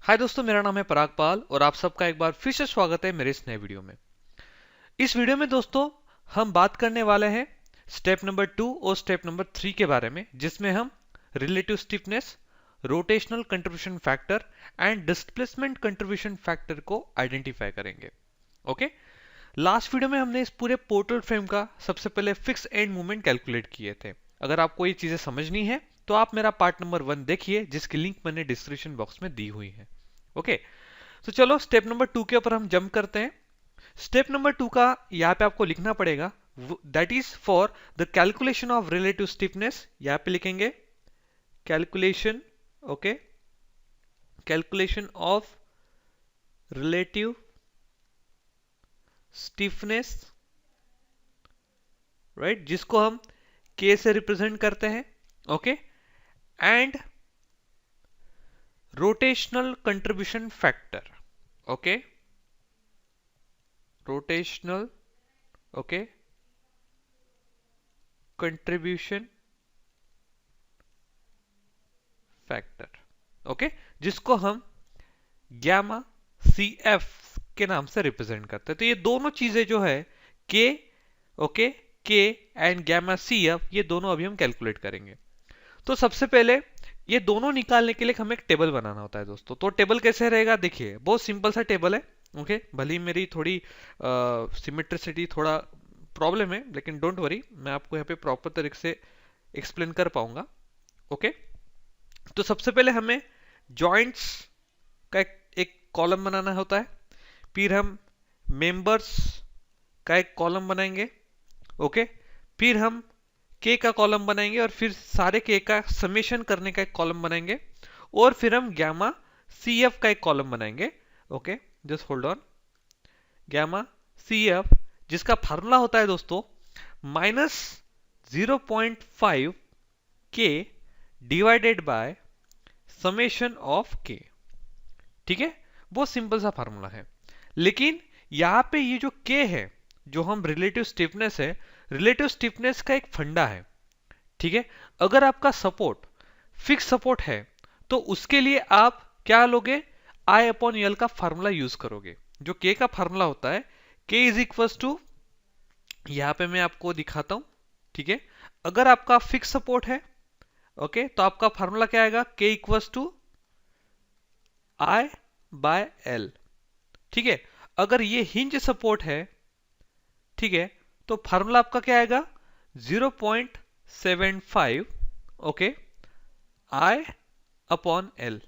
हाय दोस्तों, मेरा नाम है पराग पाल और आप सबका एक बार फिर से स्वागत है मेरे इस नए वीडियो में। इस वीडियो में दोस्तों हम बात करने वाले हैं स्टेप नंबर 2 और स्टेप नंबर 3 के बारे में, जिसमें हम relative stiffness, rotational contribution factor and displacement contribution factor को आइडेंटिफाई करेंगे। ओके, लास्ट वीडियो में हमने इस पूरे पोर्टल फ्रेम का सबसे पहले फिक्स एंड मूवमेंट कैलकुलेट किए थे। अगर आपको ये चीजें समझनी है तो आप मेरा पार्ट नंबर 1 देखिए, जिसकी लिंक मैंने डिस्क्रिप्शन बॉक्स में दी हुई है। ओके, तो चलो स्टेप नंबर 2 के ऊपर हम जंप करते हैं। स्टेप नंबर 2 का यहाँ पे आपको लिखना पड़ेगा, that is for the calculation of relative stiffness. यहाँ पे लिखेंगे calculation, okay, calculation of relative stiffness, right, जिसको हम के से रिप्रेजेंट करते हैं। Okay, and rotational contribution factor, okay, rotational, okay, contribution factor, okay, जिसको हम गैमा सी एफ के नाम से रिप्रेजेंट करते हैं। तो ये दोनों चीजें जो है के, ओके, के एंड गैमा सी एफ, ये दोनों अभी हम कैलकुलेट करेंगे। तो सबसे पहले ये दोनों निकालने के लिए हमें एक टेबल बनाना होता है दोस्तों। तो टेबल कैसे रहेगा, देखिए बहुत सिंपल सा टेबल है। ओके, भले ही मेरी थोड़ी सिमेट्रिसिटी थोड़ा प्रॉब्लम है, लेकिन डोंट वरी, मैं आपको यहाँ पे प्रॉपर तरीके से एक्सप्लेन कर पाऊंगा। ओके, तो सबसे पहले हमें जॉइंट्स का एक कॉलम बनाना होता है, फिर हम मेंबर्स का एक कॉलम बनाएंगे। ओके, फिर हम के का कॉलम बनाएंगे और फिर सारे के का समेशन करने का एक कॉलम बनाएंगे और फिर हम गैमा सी एफ का एक कॉलम बनाएंगे। Okay, just hold on, gamma C F जिसका फार्मूला होता है दोस्तों माइनस 0.5 के डिवाइडेड बाय समेशन ऑफ के। ठीक है, बहुत सिंपल सा फार्मूला है। लेकिन यहां पे ये जो के है, जो हम रिलेटिव स्टिफनेस है, रिलेटिव स्टिफनेस का एक फंडा है। ठीक है, अगर आपका सपोर्ट फिक्स सपोर्ट है तो उसके लिए आप क्या लोगे, आई अपॉन यल का फार्मूला यूज करोगे। जो के का फार्मूला होता है, के इज इक्वल टू, यहां पे मैं आपको दिखाता हूं। ठीक है, अगर आपका फिक्स सपोर्ट है, ओके, तो आपका फार्मूला क्या आएगा, K equal to I by L. ठीक है, अगर ये हिंज सपोर्ट है, ठीक है, तो फार्मूला आपका क्या आएगा, 0.75, ओके, आई अपॉन एल।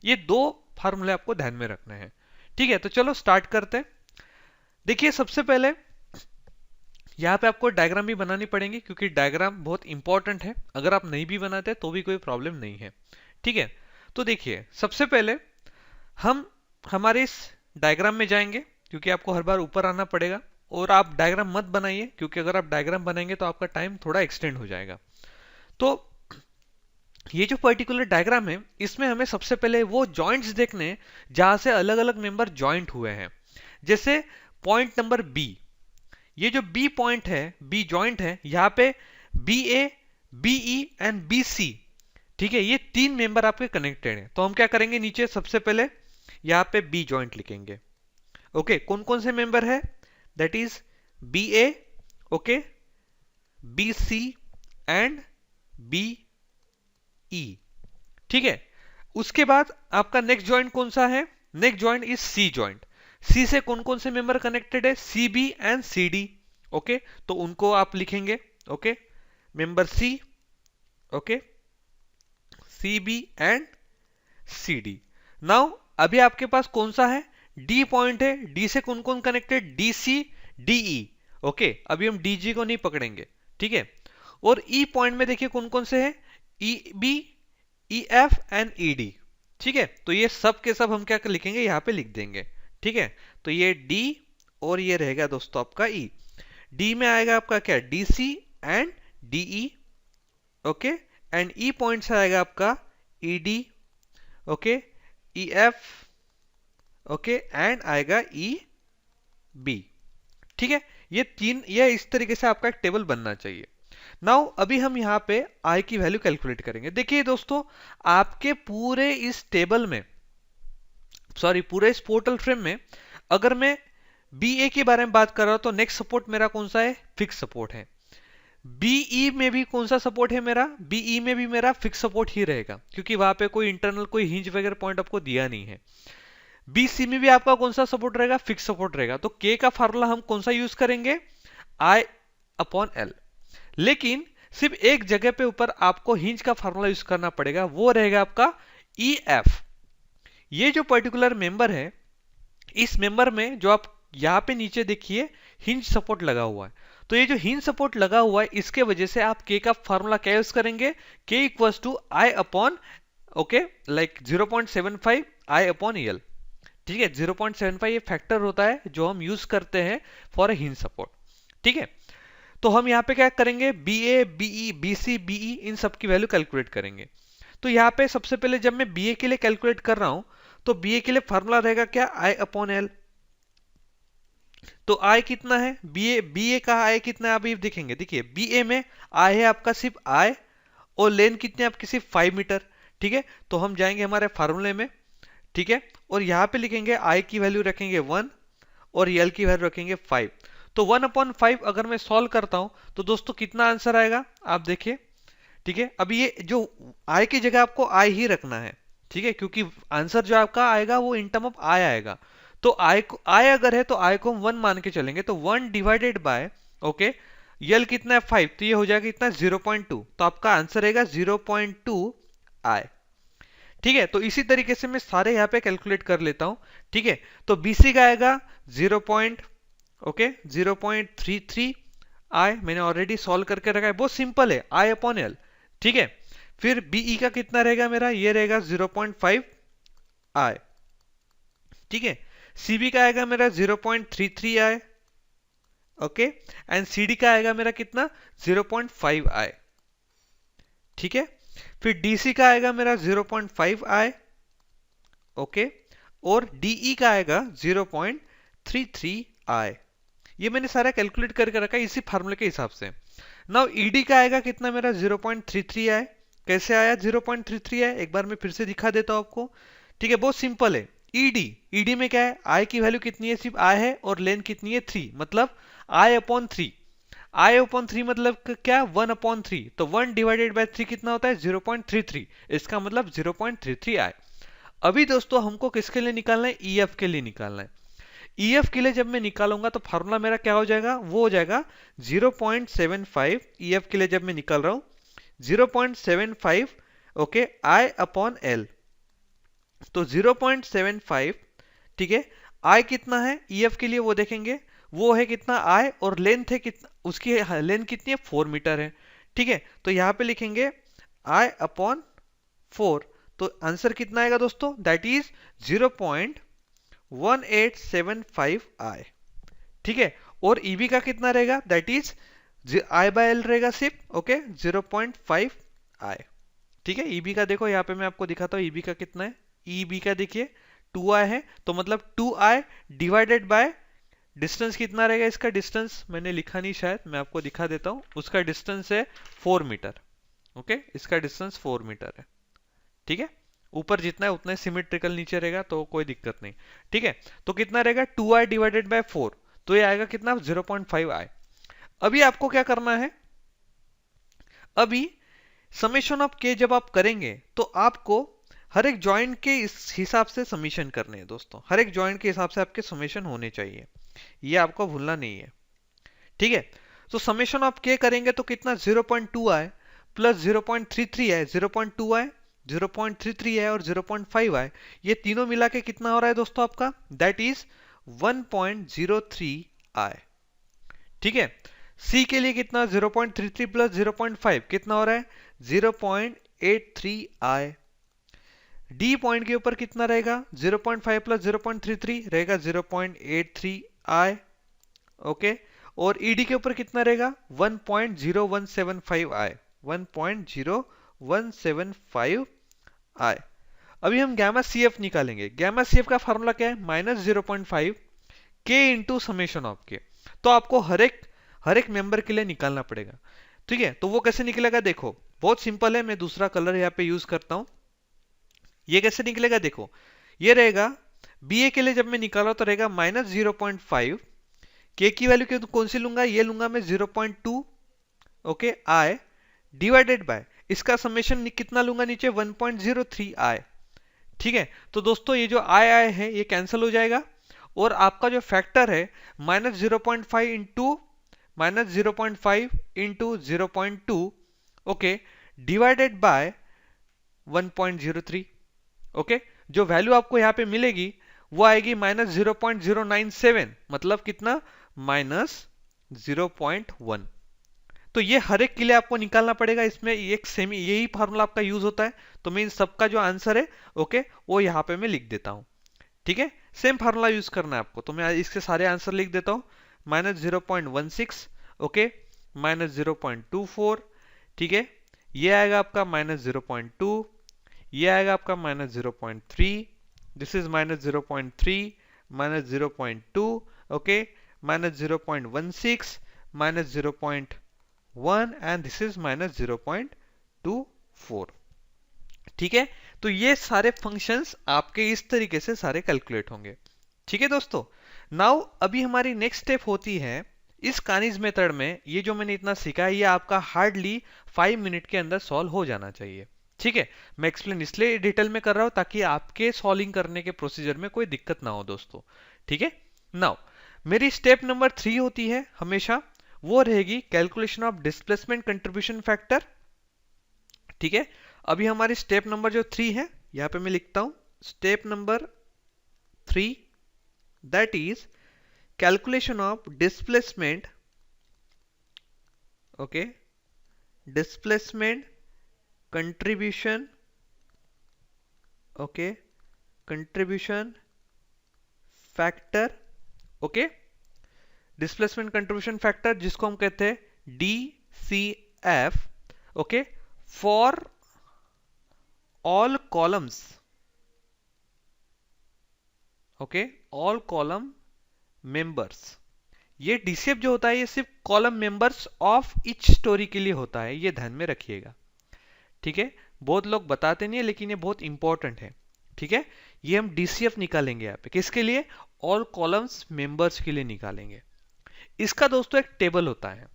ये दो फार्मूले आपको ध्यान में रखने हैं। ठीक है, तो चलो स्टार्ट करते हैं। देखिए सबसे पहले यहां पे आपको डायग्राम भी बनानी पड़ेगी, क्योंकि डायग्राम बहुत इंपॉर्टेंट है। अगर आप नहीं भी बनाते तो भी कोई प्रॉब्लम नहीं है। ठीक है, तो देखिए सबसे पहले हम हमारे इस डायग्राम में जाएंगे, क्योंकि आपको हर बार ऊपर आना पड़ेगा। और आप डायग्राम मत बनाइए, क्योंकि अगर आप डायग्राम बनाएंगे तो आपका टाइम थोड़ा एक्सटेंड हो जाएगा। तो ये जो पर्टिकुलर डायग्राम है, इसमें हमें सबसे पहले वो जॉइंट्स देखने जहां से अलग अलग मेंबर जॉइंट हुए हैं। जैसे पॉइंट नंबर बी, ये जो बी पॉइंट है, बी जॉइंट है, यहाँ पे B A, B E and B C, ठीक है, ये तीन मेंबर आपके कनेक्टेड हैं। तो हम क्या करेंगे, नीचे सबसे पहले यहाँ पे बी जॉइंट लिखेंगे। ओके, कौन कौन से मेंबर है, that is B A, okay, B C and B E. ठीक है, उसके बाद आपका नेक्स्ट जॉइंट कौन सा है, next joint is C joint. C से कौन कौन से मेंबर कनेक्टेड है, C B and C D. Okay, तो उनको आप लिखेंगे, okay, member C, okay, C B and C D. Now अभी आपके पास कौन सा है, डी पॉइंट है, डी से कौन कौन connected, D C D E. Okay, अभी हम डी जी को नहीं पकड़ेंगे। ठीक है, और ई पॉइंट में देखिए कौन कौन से है, E B, E F and E D. ठीक है, तो ये सब के सब हम क्या लिखेंगे, यहां पे लिख देंगे। ठीक है, तो ये डी और ये रहेगा दोस्तों आपका ई। डी में आएगा आपका क्या, D C and D E, okay, and E point से आएगा आपका E D, okay, E F, okay, and आएगा ई बी। ठीक है, ये तीन, ये इस तरीके से आपका एक टेबल बनना चाहिए। नाउ अभी हम यहाँ पे आई की वैल्यू कैलकुलेट करेंगे। देखिए दोस्तों, आपके पूरे इस टेबल में सॉरी पूरे इस पोर्टल फ्रेम में अगर मैं बी ए के बारे में बात कर रहा हूं तो नेक्स्ट सपोर्ट मेरा कौन सा है, फिक्स सपोर्ट है। बीई में भी कौन सा सपोर्ट है मेरा, बीई में भी मेरा फिक्स सपोर्ट ही रहेगा, क्योंकि वहां पे कोई इंटरनल कोई हिंज वगैरह पॉइंट आपको दिया नहीं है। बीसी में भी आपका कौन सा सपोर्ट रहेगा, फिक्स सपोर्ट रहेगा। तो के का फार्मूला हम कौन सा यूज करेंगे, आई अपॉन एल। लेकिन सिर्फ एक जगह पे ऊपर आपको हिंज का फार्मूला यूज करना पड़ेगा, वो रहेगा आपका ई एफ। ये जो पर्टिकुलर मेंबर है, इस मेंबर में जो आप यहां पे नीचे देखिए हिंज सपोर्ट लगा हुआ है, तो ये जो हिंज सपोर्ट लगा हुआ है इसके वजह से आप के का फार्मूला क्या यूज करेंगे, K equals to I upon okay like 0.75 I upon L. ठीक है, 0.75 ये फैक्टर होता है जो हम यूज करते हैं फॉर ए हिंज सपोर्ट। ठीक है, तो हम यहाँ पे क्या करेंगे, B A BE BC BE इन सब की वैल्यू कैलकुलेट करेंगे। तो यहाँ पे सबसे पहले जब मैं बी ए के लिए कैलकुलेट कर रहा हूं तो बी ए के लिए फार्मूला रहेगा क्या, आई अपॉन एल। तो आई कितना है, बी ए का आई कितना है अभी देखेंगे। देखिए बी ए में आई है आपका सिर्फ आई, और लेन कितने आपकी सिर्फ 5 मीटर। ठीक है, तो हम जाएंगे हमारे फार्मूले में। ठीक है, और यहां पे लिखेंगे आई की वैल्यू रखेंगे 1 और एल की वैल्यू रखेंगे 5। तो 1/5 अगर मैं सॉल्व करता हूं तो दोस्तों कितना आंसर आएगा आप देखिए। ठीक है, अब ये जो आई की जगह आपको आई ही रखना है। ठीक है, क्योंकि आंसर जो आपका आएगा वो इन टर्म ऑफ आई आएगा। तो आई को आई अगर है तो आई को हम 1 मान के चलेंगे, तो 1 डिवाइडेड बाय ओके यल कितना है 5, तो ये हो जाएगा इतना 0.2। तो आपका आंसर रहेगा 0.2 आई। ठीक है, तो इसी तरीके से मैं सारे यहाँ पे कैलकुलेट कर लेता हूं। ठीक है, तो बीसी का आएगा 0.33 आई, मैंने ऑलरेडी सॉल्व करके रखा है, बहुत सिंपल है, आई अपॉन एल। ठीक है, फिर बीई का कितना रहेगा मेरा, ये रहेगा 0.5 आई। ठीक है, सीबी का आएगा मेरा 0.33 आई। ओके, एंड सीडी का आएगा मेरा कितना 0.5 आई। ठीक है, फिर डीसी का आएगा मेरा 0.5 आई। ओके, और डीई का आएगा 0.33 आई। ये मैंने सारा कैलकुलेट करके रखा है इसी फार्मूले के हिसाब से। नाउ ईडी का आएगा कितना मेरा 0.33 आए। कैसे आया 0.33 आए, एक बार मैं फिर से दिखा देता हूं आपको। ठीक है, बहुत सिंपल है। ईडी में क्या है, आई की वैल्यू कितनी है, सिर्फ आई है, और लेन कितनी है 3, मतलब आई अपॉन 3। आई अपॉन 3 मतलब क्या, 1/3। तो 1 डिवाइडेड बाय 3 कितना होता है 0.33, इसका मतलब 0.33 आई। अभी दोस्तों हमको किसके लिए निकालना है, ईएफ के लिए निकालना है। ईएफ के लिए जब मैं निकालूंगा तो फार्मूला मेरा क्या हो जाएगा, वो हो जाएगा 0.75। ईएफ के लिए जब मैं निकाल रहा हूं 0.75 ओके आई अपॉन एल। तो 0.75। ठीक है, आई कितना है ईएफ के लिए वो देखेंगे, वो है कितना आई, और लेंथ है कितना, उसकी लेंथ कितनी है 4 मीटर है। ठीक है, तो यहां पे लिखेंगे आई अपॉन 4। तो आंसर कितना आएगा दोस्तों, दैट इज 0.1875 आई। ठीक है, और ईबी का कितना रहेगा, that is I by L रहेगा सिर्फ ओके 0.5 आई। ठीक है, ईबी का देखो यहाँ पे मैं आपको दिखाता हूँ ईबी का कितना है। ईबी का देखिए 2i है, तो मतलब 2i डिवाइडेड बाय डिस्टेंस कितना रहेगा, इसका डिस्टेंस मैंने लिखा नहीं शायद, मैं आपको दिखा देता हूं। उसका डिस्टेंस है 4 मीटर। ओके, इसका डिस्टेंस 4 मीटर है। ठीक है, ऊपर जितना है उतना सिमेट्रिकल नीचे रहेगा तो कोई दिक्कत नहीं। ठीक है, तो कितना रहेगा 2i डिवाइडेड बाय 4, तो ये आएगा कितना 0.5 आई। अभी आपको क्या करना है, अभी समेशन ऑफ के जब आप करेंगे तो आपको हर एक जॉइंट के इस हिसाब से समीशन करने हैं दोस्तों, हर एक जॉइंट के हिसाब से आपके समेशन होने चाहिए, ये आपको भूलना नहीं है। ठीक है, तो समेशन ऑफ के करेंगे तो कितना 0.2 आए प्लस 0.33 आए, 0.2 आए 0.33 आए और 0.5 आए, ये तीनों मिला के कितना हो रहा है दोस्तों आपका, दैट इज 1.03 आए। ठीक है, सी के लिए कितना 0.33 प्लस 0.5 कितना हो रहा है 0.83 आए। डी पॉइंट के ऊपर कितना रहेगा 0.5 प्लस 0.33 रहेगा 0.83 आए। ओके, और ईडी के ऊपर कितना रहेगा 1.0175 आए, 1.0175 आए। अभी हम गैमा सी एफ निकालेंगे। गैमा सी एफ का फॉर्मूला क्या है, -0.5 के इंटू समेशन ऑफ के। तो आपको हर एक मेंबर के लिए निकालना पड़ेगा। ठीक है, तो वो कैसे निकलेगा देखो, बहुत सिंपल है, मैं दूसरा कलर यहाँ पे यूज करता हूं। ये कैसे निकलेगा देखो, ये रहेगा बी ए के लिए जब मैं निकाला तो रहेगा -0.5, के की वैल्यू कौन सी लूंगा, ये लूंगा मैं 0.2, ओके, आई डिवाइडेड बाय इसका समेशन कितना लूंगा नीचे 1.03 आई। ठीक है, तो दोस्तों ये जो आई आई है ये कैंसिल हो जाएगा और आपका जो फैक्टर है -0.5 into 0.2, okay, divided by 1.03, okay, जो वैल्यू आपको यहां पे मिलेगी वो आएगी -0.097, मतलब कितना, -0.1। तो ये हर एक के लिए आपको निकालना पड़ेगा, इसमें एक सेमी यही फार्मूला आपका यूज होता है। तो मैं इन सबका जो आंसर है, ओके, वो यहाँ पे मैं लिख देता हूँ। ठीक है, सेम फार्मूला यूज करना है आपको, तो मैं इसके सारे आंसर लिख देता हूँ। -0.16, ओके, -0.24, ठीक है, ये आएगा आपका -0.2, ये आएगा आपका -0.3, this is -0.3, -0.2, okay, -0.16, -0.1 and this is -0.24। ठीक है, तो ये सारे फंक्शंस आपके इस तरीके से सारे कैलकुलेट होंगे। ठीक है दोस्तों, नाउ अभी हमारी नेक्स्ट स्टेप होती है इस कानीज मेथड में। ये जो मैंने इतना सीखा है ये आपका हार्डली 5 मिनट के अंदर सॉल्व हो जाना चाहिए। ठीक है, मैं एक्सप्लेन इसलिए डिटेल में कर रहा हूं ताकि आपके सॉल्विंग करने के प्रोसीजर में कोई दिक्कत ना हो दोस्तों। ठीक है, नाउ मेरी स्टेप नंबर 3 होती है हमेशा, वो रहेगी calculation of displacement contribution factor. ठीक है, अभी हमारी स्टेप नंबर जो 3 है यहां पे मैं लिखता हूं step number 3, that is calculation of displacement, okay, displacement contribution, okay, contribution factor, okay, displacement contribution factor जिसको हम कहते हैं DCF, okay, for all columns, okay, all column members. ये DCF जो होता है ये सिर्फ column members of each story के लिए होता है, ये ध्यान में रखिएगा। ठीक है, बहुत लोग बताते नहीं है लेकिन ये बहुत इंपॉर्टेंट है। ठीक है, ये हम DCF निकालेंगे यहाँ पे किसके लिए, ऑल कॉलम्स मेंबर्स के लिए निकालेंगे। इसका दोस्तों एक टेबल होता है,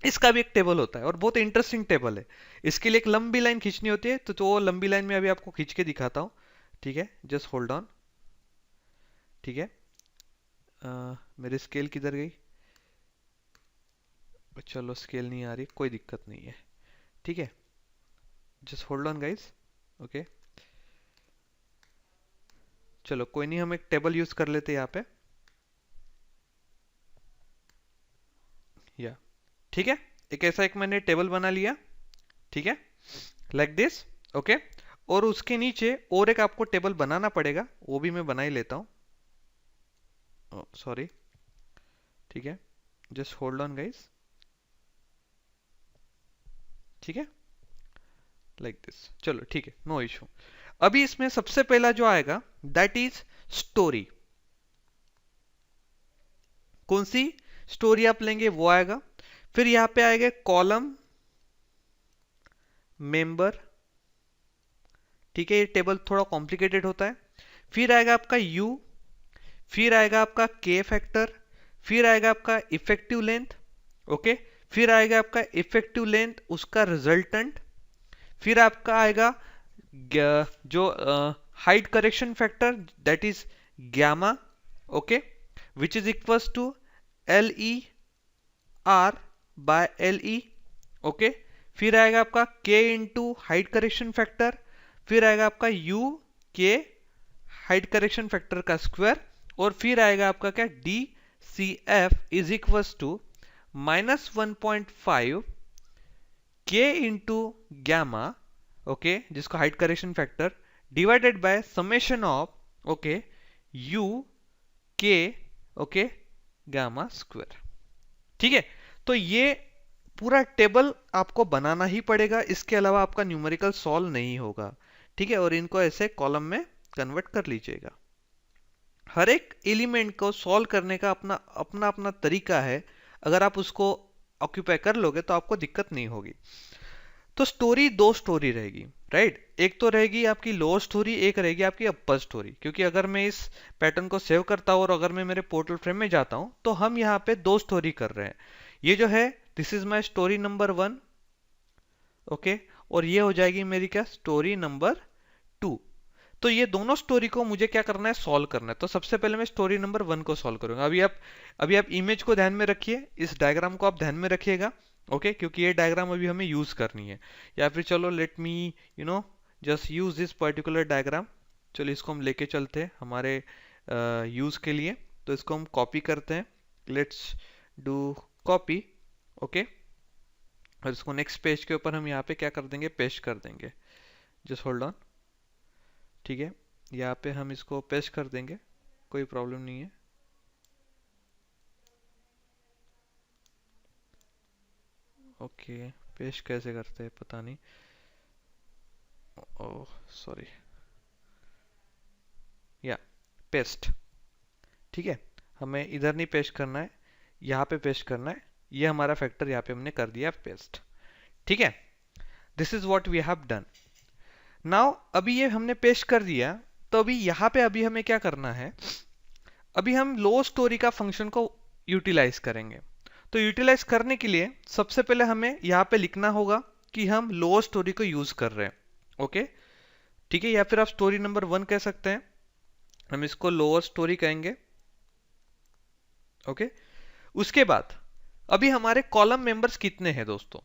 इसका भी एक टेबल होता है और बहुत इंटरेस्टिंग टेबल है। इसके लिए एक लंबी लाइन खींचनी होती है, तो वो लंबी लाइन में अभी आपको खींच के दिखाता हूं। ठीक है, जस्ट होल्ड ऑन। ठीक है, मेरी स्केल किधर गई, चलो स्केल नहीं आ रही, कोई दिक्कत नहीं है। ठीक है, just hold on guys, okay, चलो कोई नहीं, हम एक टेबल यूज कर लेते हैं यहाँ पे, या ठीक है, एक ऐसा एक मैंने टेबल बना लिया। ठीक है, लाइक दिस, ओके, और उसके नीचे और एक आपको टेबल बनाना पड़ेगा, वो भी मैं बना ही लेता हूं, सॉरी। ठीक है, जस्ट होल्ड ऑन गाइस। ठीक है, लाइक दिस, चलो ठीक है, नो इशू। अभी इसमें सबसे पहला जो आएगा दैट इज स्टोरी। कौन सी स्टोरी आप लेंगे वो आएगा। फिर यहां पे आएगा कॉलम मेंबर। ठीक है, ये टेबल थोड़ा कॉम्प्लिकेटेड होता है। फिर आएगा आपका यू, फिर आएगा आपका के फैक्टर, फिर आएगा आपका इफेक्टिव लेंथ, ओके, फिर आएगा आपका इफेक्टिव लेंथ उसका रिजल्टेंट, फिर आपका आएगा जो height correction factor that is gamma, okay, which is equals to LER by LE, okay, फिर आएगा आपका K into height correction factor, फिर आएगा आपका U K height correction factor का स्क्वायर, और फिर आएगा आपका क्या DCF is equals to -1.5 K into gamma, okay, जिसको height correction factor, divided by summation of, okay, U K, okay, gamma square. ठीक है, तो ये पूरा टेबल आपको बनाना ही पड़ेगा, इसके अलावा आपका न्यूमेरिकल सॉल्व नहीं होगा। ठीक है, और इनको ऐसे कॉलम में कन्वर्ट कर लीजिएगा। हर एक एलिमेंट को सॉल्व करने का अपना अपना अपना तरीका है, अगर आप उसको ऑक्यूपाई कर लोगे तो आपको दिक्कत नहीं होगी। तो स्टोरी दो स्टोरी रहेगी, राइट। एक तो रहेगी आपकी लोअर स्टोरी, एक रहेगी आपकी अपर स्टोरी, क्योंकि अगर मैं इस पैटर्न को सेव करता हूँ और अगर मैं मेरे पोर्टल फ्रेम में जाता हूँ तो हम यहाँ पे दो स्टोरी कर रहे हैं। ये जो है this is my story number 1, okay, और ये हो जाएगी मेरी क्या, स्टोरी नंबर 2। तो ये दोनों स्टोरी को मुझे क्या करना है, सॉल्व करना है। तो सबसे पहले मैं स्टोरी नंबर 1 को सॉल्व करूंगा। अभी आप इमेज को ध्यान में रखिए, इस डायग्राम को आप ध्यान में रखिएगा, ओके, क्योंकि ये डायग्राम अभी हमें यूज करनी है। या फिर चलो let me just use this particular diagram. चलो इसको हम लेके चलते हैं हमारे यूज के लिए। तो इसको हम कॉपी करते हैं, लेट्स डू कॉपी, ओके, और इसको नेक्स्ट पेज के ऊपर हम यहाँ पे क्या कर देंगे, पेस्ट कर देंगे। जस्ट होल्ड ऑन, ठीक है, यहाँ पे हम इसको पेस्ट कर देंगे, कोई प्रॉब्लम नहीं है। ओके, पेस्ट कैसे करते हैं पता नहीं, ओह सॉरी, या पेस्ट, ठीक है, हमें इधर नहीं पेस्ट करना है, यहाँ पे पेस्ट करना है। ये हमारा फैक्टर यहाँ पे हमने कर दिया पेस्ट, ठीक है। This is what we have done now. अभी ये हमने पेस्ट कर दिया, तो अभी यहाँ पे अभी हमें क्या करना है, अभी हम लो स्टोरी का फंक्शन को यूटिलाइज करेंगे। तो यूटिलाइज करने के लिए सबसे पहले हमें यहाँ पे लिखना होगा कि हम लो स्टोरी को यूज कर रहे हैं, ओके, ठीक है, या फिर आप स्टोरी नंबर 1 कह सकते हैं, हम इसको लोअर स्टोरी कहेंगे, ओके। उसके बाद अभी हमारे कॉलम मेंबर्स कितने हैं दोस्तों,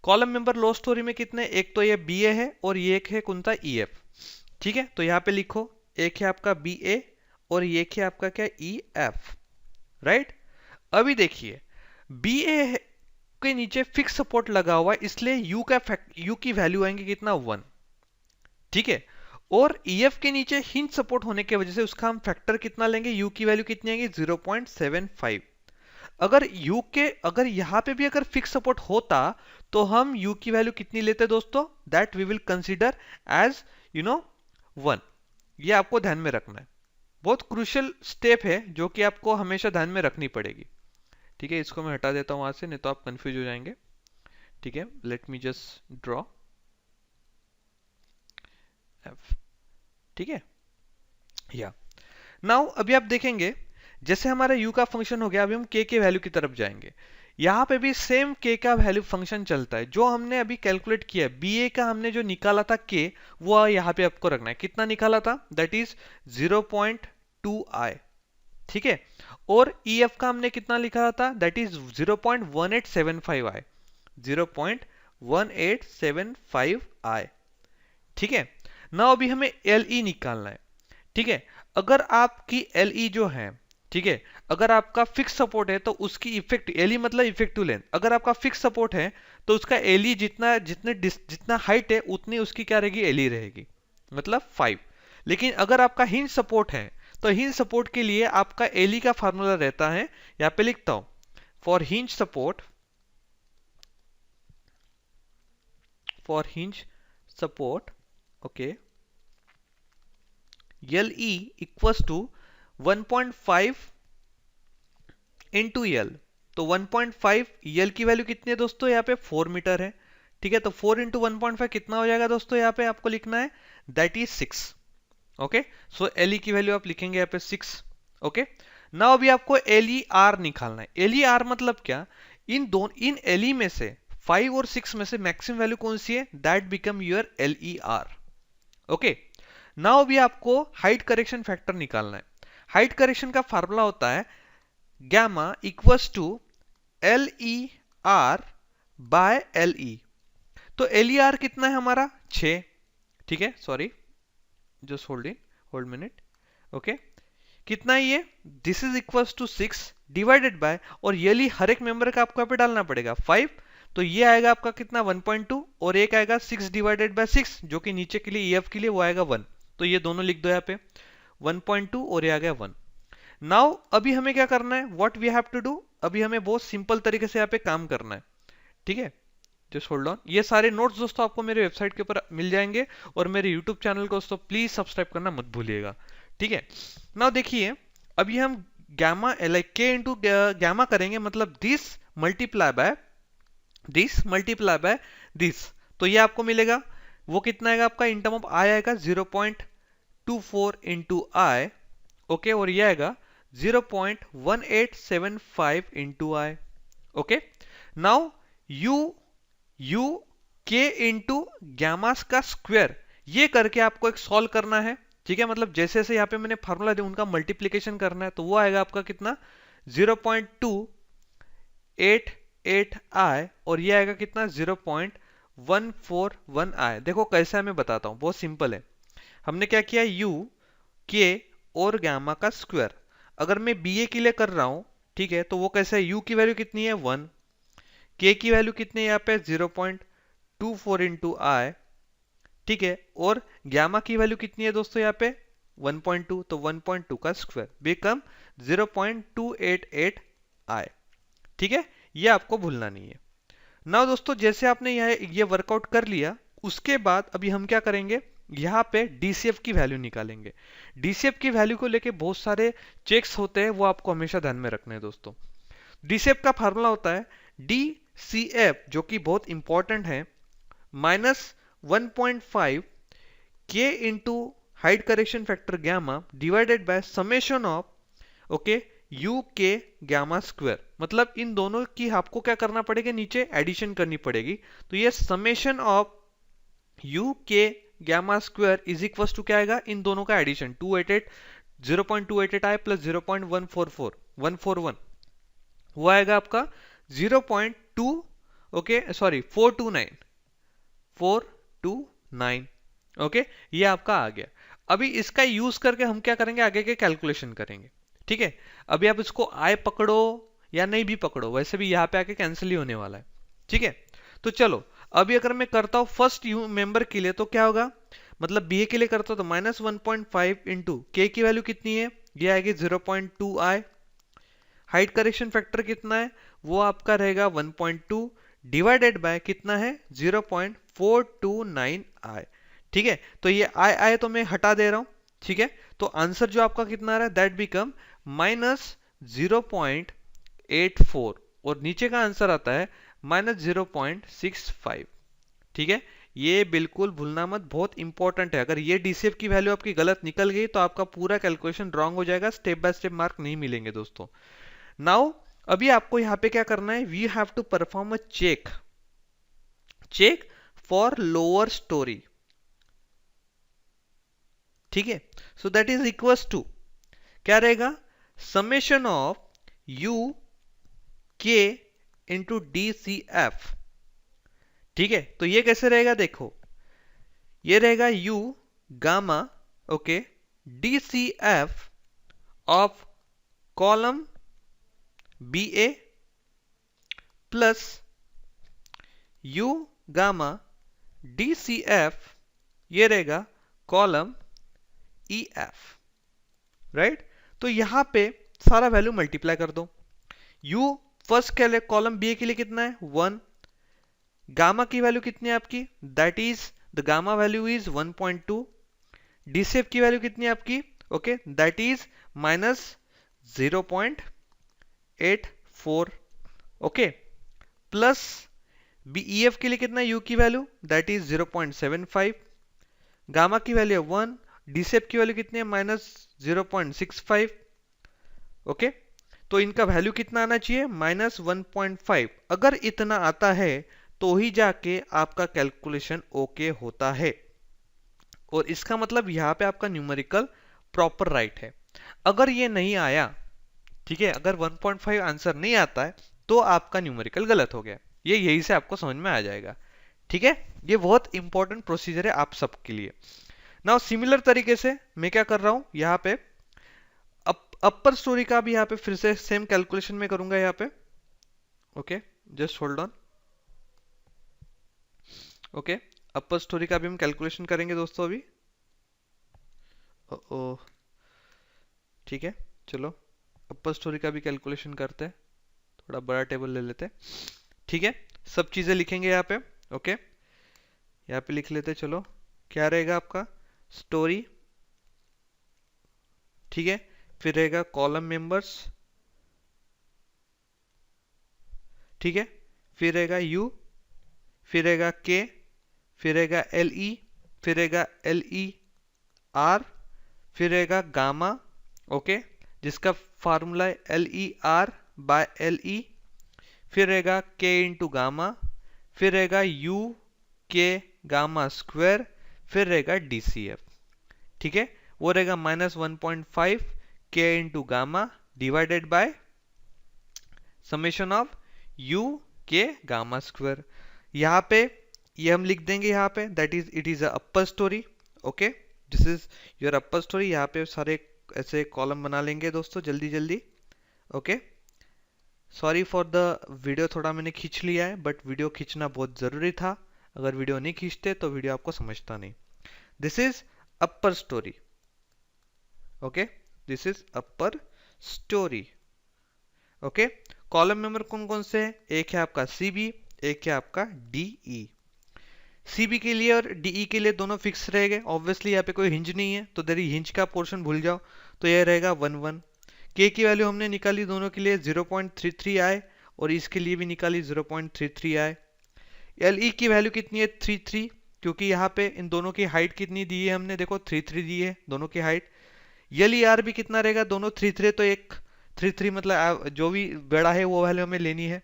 कॉलम मेंबर लो स्टोरी में कितने, एक तो ये बी ए है और ये एक है कौन सा, ई एफ, ठीक है। तो यहाँ पे लिखो, एक है आपका बी ए और ये है आपका क्या, ई एफ, राइट। अभी देखिए बी ए के नीचे फिक्स सपोर्ट लगा हुआ है, इसलिए यू की वैल्यू आएंगे कितना, 1, ठीक है। और ई एफ के नीचे हिंज सपोर्ट होने की वजह से उसका हम फैक्टर कितना लेंगे, यू की वैल्यू कितनी आएगी, 0.75। अगर यहां पे भी अगर फिक्स सपोर्ट होता तो हम u की वैल्यू कितनी लेते दोस्तों, that we will consider as 1। ये आपको ध्यान में रखना है, बहुत क्रूशियल स्टेप है जो कि आपको हमेशा ध्यान में रखनी पड़ेगी, ठीक है। इसको मैं हटा देता हूं वहां से, नहीं तो आप कंफ्यूज हो जाएंगे, ठीक है। Let me just draw F, ठीक है, या नाउ अभी आप देखेंगे जैसे हमारा u का फंक्शन हो गया, अभी हम k के वैल्यू की तरफ जाएंगे। यहाँ पे भी सेम k का वैल्यू फंक्शन चलता है, जो हमने अभी कैलकुलेट किया ba का हमने जो निकाला था k, वो यहाँ पे आपको रखना है, कितना निकाला था, दैट इज 0.2i, ठीक है। और ef का हमने कितना लिखा था, दैट इज 0.1875i, 0.1875i, ठीक है। ना अभी हमें le निकालना है, ठीक है। अगर आपकी le जो है, ठीक है, अगर आपका फिक्स सपोर्ट है तो उसकी इफेक्ट, le मतलब इफेक्टिव लेंथ, अगर आपका फिक्स सपोर्ट है तो उसका le जितना हाइट है उतनी उसकी क्या रहेगी, le रहेगी, मतलब 5। लेकिन अगर आपका हिंज सपोर्ट है तो हिंज सपोर्ट के लिए आपका le का फार्मूला रहता है, यहाँ पे लिखता हूं, for hinge support, okay, LE equals to 1.5 into L. तो 1.5 यल की वैल्यू कितनी है दोस्तों, यहाँ पे 4 मीटर है, ठीक है। तो 4 इंटू 1.5 कितना हो जाएगा दोस्तों, यहाँ पे आपको लिखना है, that is 6, okay. So LE की वैल्यू आप लिखेंगे यहाँ पे 6, ओके। नाउ अभी आपको LER निकालना है। LER मतलब क्या, इन LE में से 5 और 6 में से मैक्सिमम वैल्यू कौन सी है, that become your LER, okay. Now अभी आपको हाइट करेक्शन फैक्टर निकालना है। हाइट करेक्शन का फार्मूला होता है gamma equals to LER by LE। तो LER कितना है हमारा, 6, ठीक है, sorry, just hold minute, okay. कितना है ये, this is equals to 6 divided by, और ये हर एक मेंबर का आपको यहाँ पे डालना पड़ेगा 5, तो ये आएगा आपका कितना 1.2, और एक आएगा 6 डिवाइडेड बाय 6 जो कि नीचे के लिए EF के लिए वो आएगा 1, तो ये दोनों लिख दो यहाँ पे 1.2 और ये आ गया 1। नाउ अभी हमें क्या करना है, what we have to do, अभी हमें बहुत सिंपल तरीके से यहाँ पे काम करना है, ठीक है। जस्ट होल्ड ऑन, ये सारे नोट्स दोस्तों आपको मेरे वेबसाइट के ऊपर मिल जाएंगे, और मेरे यूट्यूब चैनल को दोस्तों प्लीज सब्सक्राइब करना मत भूलिएगा, ठीक है। नाउ देखिए अभी हम गैमा लाइक के इंटू गैमा करेंगे, मतलब दिस मल्टीप्लाई बाय दिस, तो ये आपको मिलेगा वो कितना आएगा आपका, इन टर्म ऑफ आई आएगा 0.24 इंटू आई, ओके, और ये आएगा 0.1875 into I, okay. Now you K into गैमास का स्क्वायर, ये करके आपको एक सॉल्व करना है, ठीक है। मतलब जैसे जैसे यहाँ पे मैंने फार्मूला दिया उनका मल्टीप्लीकेशन करना है, तो वो आएगा आपका कितना 0.288 आई, और ये आएगा कितना 0.141 आई। देखो कैसे है मैं बताता हूँ, बहुत सिंपल है। हमने क्या किया, यू के और गामा का स्क्वायर, अगर मैं बी ए के लिए कर रहा हूं, ठीक है, तो वो कैसे है, यू की वैल्यू कितनी है 1, के की वैल्यू कितनी है यहाँ पे 0.24 इंटू आई, ठीक है, और गामा की वैल्यू कितनी है दोस्तों यहाँ पे 1.2, तो 1.2 का स्क्वायर बिकम 0.288 आई, ठीक है। ये आपको भूलना नहीं है ना दोस्तों। जैसे आपने ये वर्कआउट कर लिया, उसके बाद अभी हम क्या करेंगे, यहाँ पे डीसीएफ की वैल्यू निकालेंगे। डीसीएफ की वैल्यू को लेके बहुत सारे चेक्स होते हैं, वो आपको हमेशा ध्यान में रखने हैं दोस्तों। डीसीएफ का फार्मूला होता है डीसीएफ, जो कि बहुत इंपॉर्टेंट है, -1.5 के into height correction factor gamma divided by summation of, okay, U K gamma square. मतलब इन दोनों की आपको क्या करना पड़ेगा, नीचे एडिशन करनी पड़ेगी। तो ये summation of U K gamma square is equal to क्या आएगा, इन दोनों का एडिशन 288 0.288 आई प्लस 0.141 वो आएगा आपका 0.2, ओके सॉरी 429, ओके, ये आपका आ गया। अभी इसका यूज करके हम क्या करेंगे, आगे के कैलकुलेशन करेंगे, ठीक है। अभी आप इसको आई पकड़ो या नहीं भी पकड़ो, वैसे भी यहाँ पे आके कैंसिल ही होने वाला है, ठीक है। तो चलो अभी अगर मैं करता हूं फर्स्ट मेंबर के लिए, तो क्या होगा, मतलब बी ए के लिए करता हूं तो -1.5 इंटू के की वैल्यू कितनी है, ये आएगी 0.2 आई, हाइट करेक्शन फैक्टर कितना है, वो आपका रहेगा 1.2 डिवाइडेड बाय कितना है 0.429 आई, ठीक है। तो ये आई आए तो मैं हटा दे रहा हूं, ठीक है। तो आंसर जो आपका कितना आ रहा है, दैट बिकम -0.84, और नीचे का आंसर आता है -0.65, ठीक है। ये बिल्कुल भूलना मत, बहुत इंपॉर्टेंट है। अगर ये डीसीएफ की वैल्यू आपकी गलत निकल गई तो आपका पूरा कैलकुलेशन रॉन्ग हो जाएगा, स्टेप बाय स्टेप मार्क नहीं मिलेंगे दोस्तों। नाउ अभी आपको यहां पे क्या करना है, we have to perform a check for lower story, ठीक है। So that is equals to क्या रहेगा, summation of U K into D C F, ठीक है। तो ये कैसे रहेगा, देखो ये रहेगा U gamma, okay, D C F of column B A plus U gamma D C F, ये रहेगा कॉलम ई एफ, राइट। तो यहां पे सारा वैल्यू मल्टीप्लाई कर दो। यू फर्स्ट के लिए कॉलम बी ए के लिए कितना है 1, गामा की वैल्यू कितनी है आपकी, that is the gamma value is 1.2, DCF की वैल्यू कितनी है आपकी, okay, that is -0.84, okay, plus BEF के लिए कितना है, यू की वैल्यू दैट इज 0.75, गामा की वैल्यू 1, डीसीएफ की वैल्यू कितनी है -0.65, ओके। तो इनका वैल्यू कितना आना चाहिए -1.5। अगर इतना आता है तो ही जाके आपका कैलकुलेशन ओके होता है, और इसका मतलब यहाँ पे आपका न्यूमेरिकल प्रॉपर राइट है। अगर ये नहीं आया, ठीक है, अगर 1.5 आंसर नहीं आता है तो आपका न्यूमेरिकल गलत हो गया। ये यही से आपको समझ में आ जाएगा, ठीक है। ये बहुत इंपॉर्टेंट प्रोसीजर है आप सबके लिए। नाउ सिमिलर तरीके से मैं क्या कर रहा हूं, यहाँ पे अपर स्टोरी का भी यहाँ पे फिर से सेम कैलकुलेशन में करूंगा यहाँ पे, okay, just hold on, okay. Upper story का भी हम कैलकुलेशन करेंगे दोस्तों अभी, ओ ठीक है। चलो अपर स्टोरी का भी कैलकुलेशन करते हैं, थोड़ा बड़ा टेबल ले लेते हैं, ठीक है। सब चीजें लिखेंगे यहाँ पे, ओके, यहाँ पे लिख लेते हैं। चलो क्या रहेगा आपका स्टोरी, ठीक है, फिर रहेगा कॉलम मेंबर्स, ठीक है, फिर रहेगा यू, फिर रहेगा के, फिर रहेगा एल ई, फिर रहेगा एल ई आर, फिर रहेगा गामा, ओके, जिसका फार्मूला है L E R by L E, फिर रहेगा के इंटू गामा, फिर रहेगा यू के गामा स्क्वायर, फिर रहेगा डी सी एफ। ठीक है, वो रहेगा -1.5 के into gamma divided by summation of U K gamma square. यहाँ पे ये हम लिख देंगे, यहाँ पे that is it is a upper storey, okay, this is your upper story. यहाँ पे सारे ऐसे कॉलम बना लेंगे दोस्तों जल्दी जल्दी, okay. Sorry for the video, थोड़ा मैंने खींच लिया है, बट वीडियो खींचना बहुत ज़रूरी था। अगर वीडियो नहीं खींचते तो वीडियो आपको समझता नहीं। This is upper storey, okay, this is upper storey, okay. Column member कौन कौन से हैं? एक है आपका सी बी, एक है आपका डी ई। सी बी के लिए और डी ई के लिए दोनों फिक्स रहेंगे, ऑब्वियसली यहाँ पे कोई हिंज नहीं है तो देरी हिंज का पोर्शन भूल जाओ, तो यह रहेगा 1 1। के की वैल्यू हमने निकाली दोनों के लिए 0.33 आए, और इसके लिए भी निकाली 0.33 आए। एल ई की वैल्यू कितनी है? 33, क्योंकि यहाँ पे इन दोनों की हाइट कितनी दी है हमने, देखो 33 दी है दोनों की हाइट। एल ई आर भी कितना रहेगा? दोनों 33, तो एक 33 मतलब जो भी बड़ा है वो वैल्यू हमें लेनी है।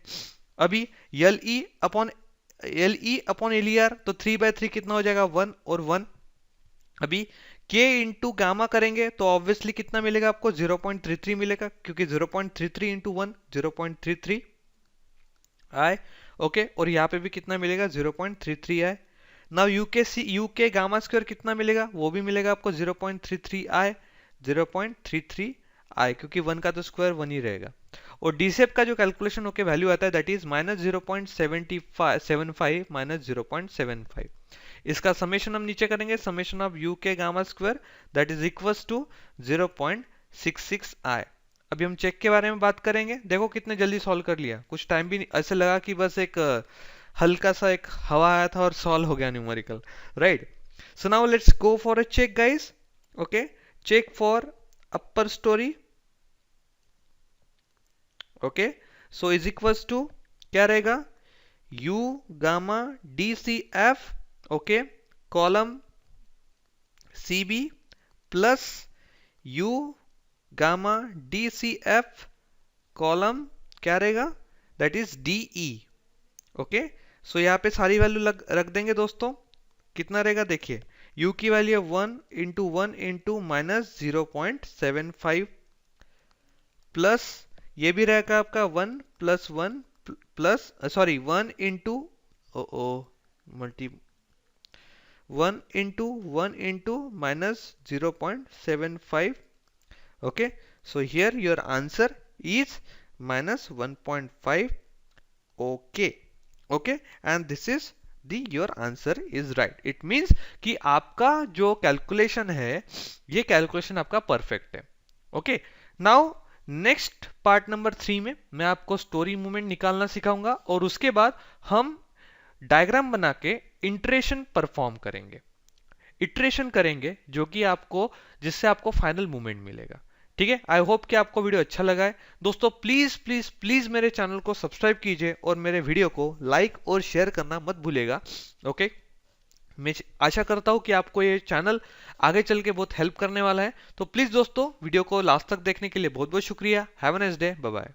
अभी L E upon L E R, तो 3/3 कितना हो जाएगा? 1 और 1। अभी k इंटू गामा करेंगे तो ऑब्वियसली कितना मिलेगा आपको? 0.33 मिलेगा, क्योंकि 0.33 इंटू 1 0.33 आए, ओके। और यहाँ पे भी कितना मिलेगा? 0.33 आए। Now you K gamma square कितना मिलेगा? वो भी मिलेगा आपको 0.33 आए, 0.33 आए, क्योंकि 1 का तो स्क्वायर 1 ही रहेगा। और डीसेप का जो कैलकुलेशन होके वैल्यू आता है दैट इज -0.75 -0.75। इसका समेशन हम नीचे करेंगे, summation of U K gamma square that is equals to 0.66 आए। अभी हम चेक के बारे में बात करेंगे। देखो कितने जल्दी सॉल्व कर लिया, कुछ टाइम भी नहीं, ऐसे लगा कि बस एक हल्का सा एक हवा आया था और सॉल्व हो गया numerical, right. So now let's go for a check guys, okay. Check for upper storey, okay. So is equals to क्या रहेगा? u gamma D C F, okay, column C B plus u gamma D C F column क्या रहेगा? That is D E, okay. So यहाँ पे सारी value रख देंगे दोस्तों। कितना रहेगा देखिए, u की वैल्यू 1 इंटू 1 इंटू -0.75 प्लस ये भी रहेगा आपका 1 plus 1 plus sorry 1 into multi 1 into -0.75, okay. So here your answer is -1.5, okay, okay, and this is your answer is right. It means कि आपका जो कैलकुलेशन है ये कैलकुलेशन आपका परफेक्ट है, okay. Now next part number 3 में मैं आपको स्टोरी मूवमेंट निकालना सिखाऊंगा, और उसके बाद हम डायग्राम बना के इंटरेशन परफॉर्म करेंगे, इटरेशन करेंगे, जो कि आपको जिससे आपको फाइनल मूवमेंट मिलेगा। ठीक है, आई होप कि आपको वीडियो अच्छा लगा है दोस्तों। प्लीज प्लीज प्लीज मेरे चैनल को सब्सक्राइब कीजिए और मेरे वीडियो को लाइक और शेयर करना मत भूलिएगा, ओके। मैं आशा करता हूं कि आपको ये चैनल आगे चल के बहुत हेल्प करने वाला है। तो प्लीज दोस्तों वीडियो को लास्ट तक देखने के लिए बहुत बहुत शुक्रिया। Have a nice day, bye bye.